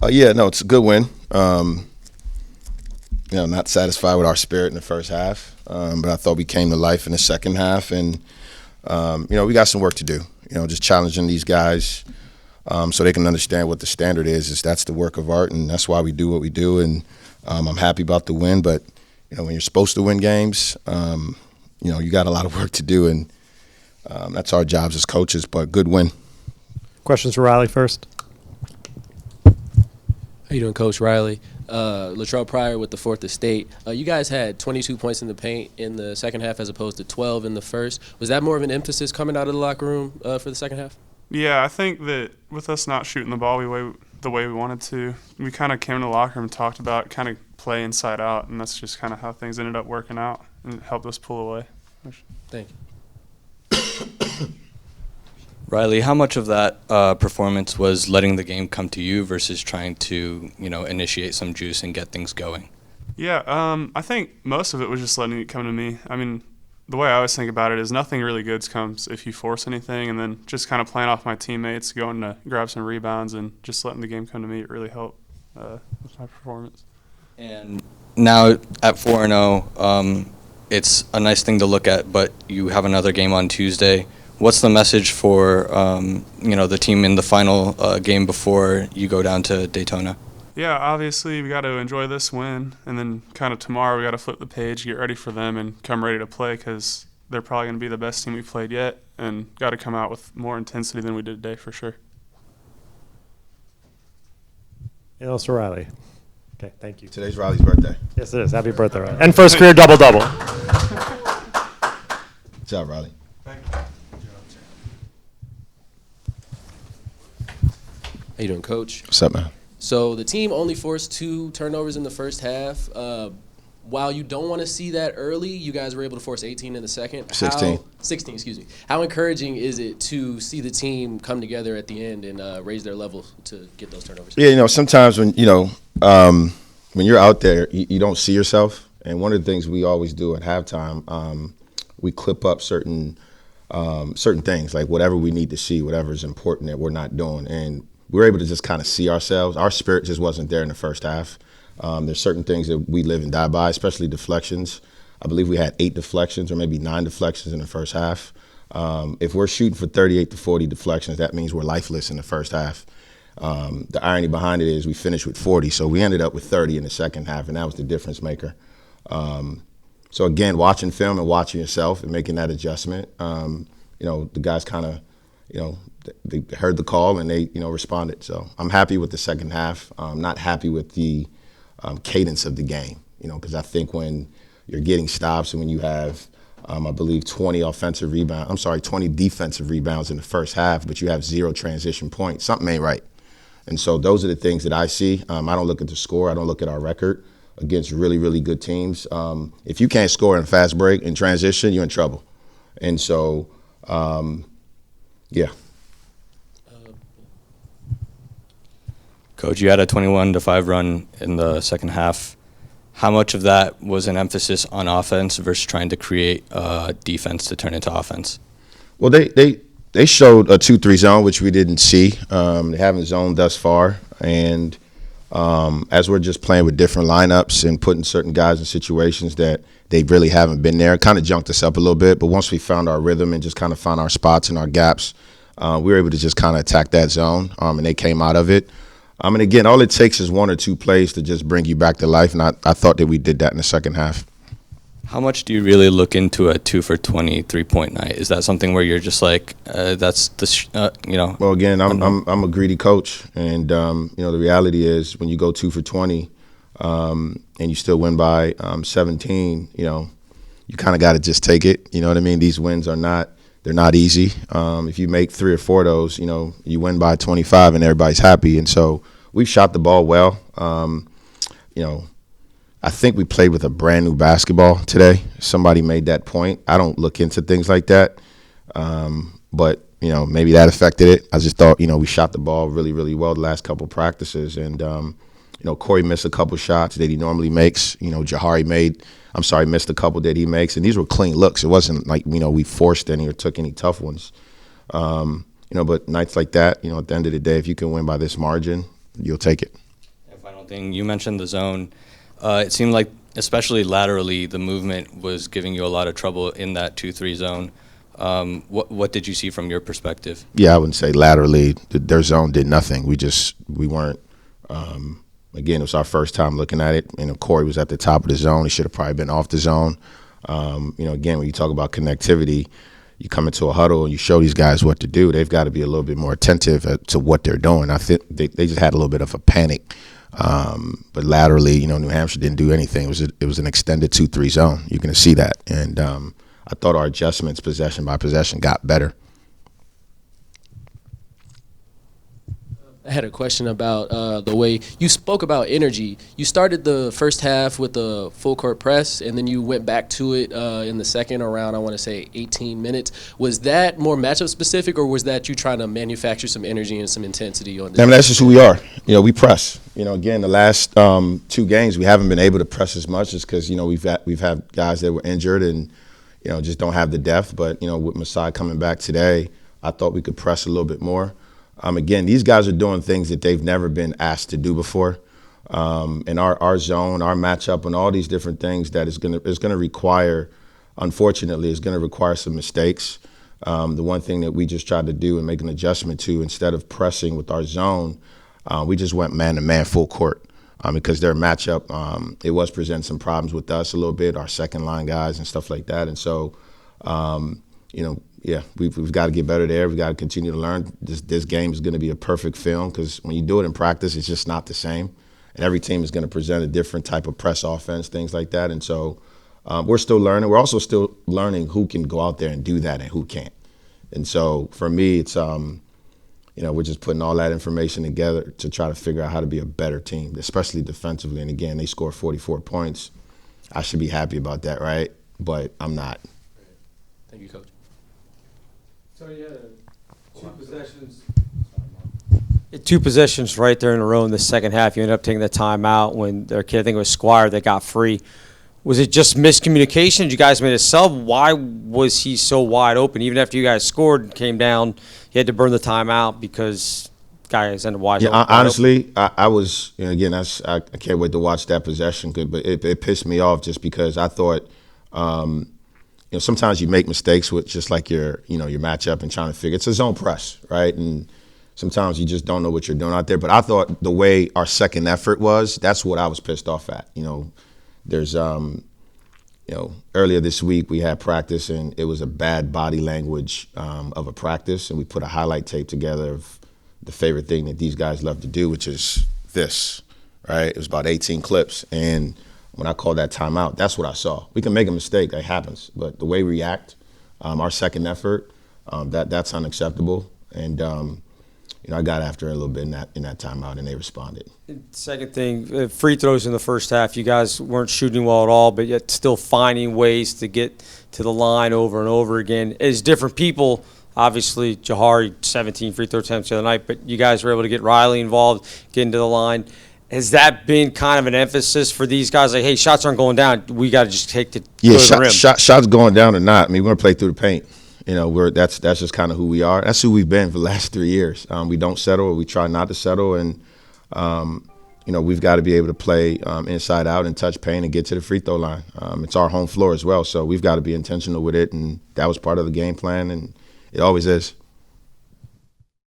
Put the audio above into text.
Yeah, no, it's a good win. Not satisfied with our spirit in the first half, but I thought we came to life in the second half, and we got some work to do. Just challenging these guys so they can understand what the standard is. That's the work of art, and that's why we do what we do. And I'm happy about the win, but when you're supposed to win games, you got a lot of work to do, and that's our jobs as coaches. But good win. Questions for Riley first. How you doing, Coach Riley? Latrell Pryor with the Fourth Estate. You guys had 22 points in the paint in the second half as opposed to 12 in the first. Was that more of an emphasis coming out of the locker room for the second half? Yeah, I think that with us not shooting the ball the way we wanted to, we kind of came in the locker room and talked about kind of play inside out, and that's just kind of how things ended up working out, and it helped us pull away. Thank you. Riley, how much of that performance was letting the game come to you versus trying to, initiate some juice and get things going? Yeah, I think most of it was just letting it come to me. I mean, the way I always think about it is nothing really good comes if you force anything, and then just kind of playing off my teammates, going to grab some rebounds, and just letting the game come to me, it really helped with my performance. And now at 4-0, it's a nice thing to look at, but you have another game on Tuesday. What's the message for the team in the final game before you go down to Daytona? Yeah, obviously we got to enjoy this win, and then kind of tomorrow we got to flip the page, get ready for them, and come ready to play because they're probably going to be the best team we've played yet, and got to come out with more intensity than we did today for sure. Anything else for Riley? Okay, thank you. Today's Riley's birthday. Yes, it is. Happy birthday, Riley. And first career double-double. Good job, Riley. Thank you. How you doing, Coach? What's up, man? So the team only forced 2 turnovers in the first half. While you don't want to see that early, you guys were able to force 18 in the second. 16, excuse me. How encouraging is it to see the team come together at the end and raise their level to get those turnovers? Yeah, sometimes when when you're out there, you don't see yourself. And one of the things we always do at halftime, we clip up certain things, like whatever we need to see, whatever is important that we're not doing. And we were able to just kind of see ourselves. Our spirit just wasn't there in the first half. There's certain things that we live and die by, especially deflections. I believe we had 8 deflections or maybe 9 deflections in the first half. If we're shooting for 38 to 40 deflections, that means we're lifeless in the first half. The irony behind it is we finished with 40, so we ended up with 30 in the second half, and that was the difference maker. So again, watching film and watching yourself and making that adjustment, the guys kind of, they heard the call and they, responded. So I'm happy with the second half. I'm not happy with the cadence of the game, because I think when you're getting stops and when you have, I believe 20 defensive rebounds in the first half, but you have 0 transition points, something ain't right. And so those are the things that I see. I don't look at the score. I don't look at our record against really, really good teams. If you can't score in fast break and transition, you're in trouble. And so, yeah. Coach, you had a 21-5 run in the second half. How much of that was an emphasis on offense versus trying to create defense to turn into offense? Well, they showed a 2-3 zone, which we didn't see. They haven't zoned thus far. And as we're just playing with different lineups and putting certain guys in situations that they really haven't been there, it kind of junked us up a little bit. But once we found our rhythm and just kind of found our spots and our gaps, we were able to just kind of attack that zone, and they came out of it. And again, all it takes is 1 or 2 plays to just bring you back to life, and I thought that we did that in the second half. How much do you really look into a 2 for 20 3-point night? Is that something where you're just like, that's the, Well, again, I'm a greedy coach, and the reality is when you go 2 for 20, and you still win by 17, you kind of got to just take it. You know what I mean? These wins they're not easy. If you make 3 or 4 of those, you win by 25 and everybody's happy. And so we've shot the ball well. I think we played with a brand new basketball today. Somebody made that point. I don't look into things like that. But maybe that affected it. I just thought, we shot the ball really, really well the last couple practices. And, Corey missed a couple shots that he normally makes. Jahari missed a couple that he makes. And these were clean looks. It wasn't like, we forced any or took any tough ones. But nights like that, at the end of the day, if you can win by this margin, you'll take it. thing. You mentioned the zone. It seemed like, especially laterally, the movement was giving you a lot of trouble in that 2-3 zone. What did you see from your perspective? Yeah, I wouldn't say laterally. Their zone did nothing. We weren't. Again, it was our first time looking at it. Corey was at the top of the zone. He should have probably been off the zone. Again, when you talk about connectivity, you come into a huddle and you show these guys what to do. They've got to be a little bit more attentive to what they're doing. I think they just had a little bit of a panic. But laterally, New Hampshire didn't do anything. It was an extended 2-3 zone. You're going to see that. And I thought our adjustments possession by possession got better. I had a question about the way you spoke about energy. You started the first half with the full court press, and then you went back to it in the second around, I want to say, 18 minutes. Was that more matchup specific, or was that you trying to manufacture some energy and some intensity on this? I mean, that's just who we are. We press. Again, the last 2 games we haven't been able to press as much just because we've had guys that were injured and just don't have the depth. But with Masai coming back today, I thought we could press a little bit more. Again, these guys are doing things that they've never been asked to do before. And our zone, our matchup, and all these different things that is going to require, unfortunately, is going to require some mistakes. The one thing that we just tried to do and make an adjustment to, instead of pressing with our zone, we just went man-to-man full court because their matchup, it was presenting some problems with us a little bit, our second-line guys and stuff like that. And so, yeah, we've got to get better there. We've got to continue to learn. This game is going to be a perfect film because when you do it in practice, it's just not the same. And every team is going to present a different type of press offense, things like that. And so we're still learning. We're also still learning who can go out there and do that and who can't. And so for me, it's, we're just putting all that information together to try to figure out how to be a better team, especially defensively. And, again, they scored 44 points. I should be happy about that, right? But I'm not. Thank you, Coach. So you had 2 possessions right there in a row in the second half. You ended up taking the timeout when their kid, I think it was Squire, that got free. Was it just miscommunication? You guys made a sub. Why was he so wide open? Even after you guys scored and came down, you had to burn the timeout because guys ended up wide open. Honestly, I was, again, I can't wait to watch that possession. But it pissed me off just because I thought, sometimes you make mistakes with just like your matchup and trying to figure. It's a zone press, right? And sometimes you just don't know what you're doing out there. But I thought the way our second effort was, that's what I was pissed off at. There's, earlier this week we had practice and it was a bad body language of a practice, and we put a highlight tape together of the favorite thing that these guys love to do, which is this, right? It was about 18 clips, and when I called that timeout, that's what I saw. We can make a mistake, that happens, but the way we react, our second effort, that's unacceptable. And I got after it a little bit in that timeout, and they responded. Second thing, free throws in the first half. You guys weren't shooting well at all, but yet still finding ways to get to the line over and over again. As different people, obviously, Jahari, 17 free throw attempts the other night, but you guys were able to get Riley involved, get into the line. Has that been kind of an emphasis for these guys? Like, hey, shots aren't going down. We got to just take the rim. Shots going down or not. I mean, we're going to play through the paint. That's just kind of who we are. That's who we've been for the last 3 years. We don't settle, or we try not to settle, and we've got to be able to play inside out and touch paint and get to the free throw line. It's our home floor as well, so we've got to be intentional with it, and that was part of the game plan, and it always is.